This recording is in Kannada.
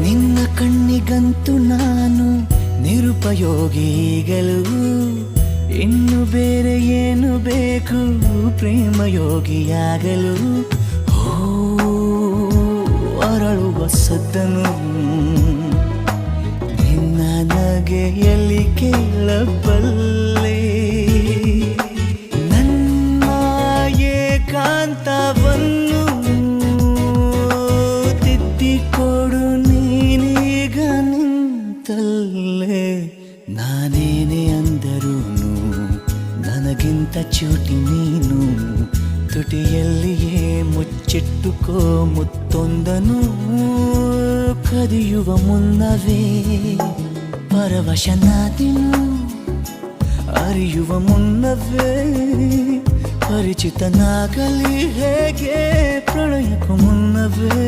ನಿನ್ನ ಕಣ್ಣಿಗಂತೂ ನಾನು ನಿರುಪಯೋಗಿಗಳು, ಇನ್ನು ಬೇರೆ ಏನು ಬೇಕು ಪ್ರೇಮಯೋಗಿಯಾಗಲು. ಅರಳುವ ಸದ್ದನು ನಿನ್ನ ನಗೆಯಲ್ಲಿ ಕೇಳಬಲ್ಲೆ, ನನ್ನ ಏಕಾಂತವನ್ನು ತಿದ್ದಿಕೊಡು ನೀನೀಗ ನಿಂತಲ್ಲೇ. ನಾನೇನೇ ಅಂದರೂನು ನನಗಿಂತ ಚೂಟಿ ನೀನು, ತುಟಿಯಲ್ಲಿಯೇ ಮುಚ್ಚಿಟ್ಟುಕೋ ಮುತ್ತೊಂದನು. ಕದಿಯುವ ಮುನ್ನವೇ ಪರವಶನಾದಿನು, ಅರಿಯುವ ಮುನ್ನವೇ ಪರಿಚಿತನಾಗಲಿ ಹೇಗೆ ಪ್ರಣಯಕ್ಕೂ ಮುನ್ನವೇ.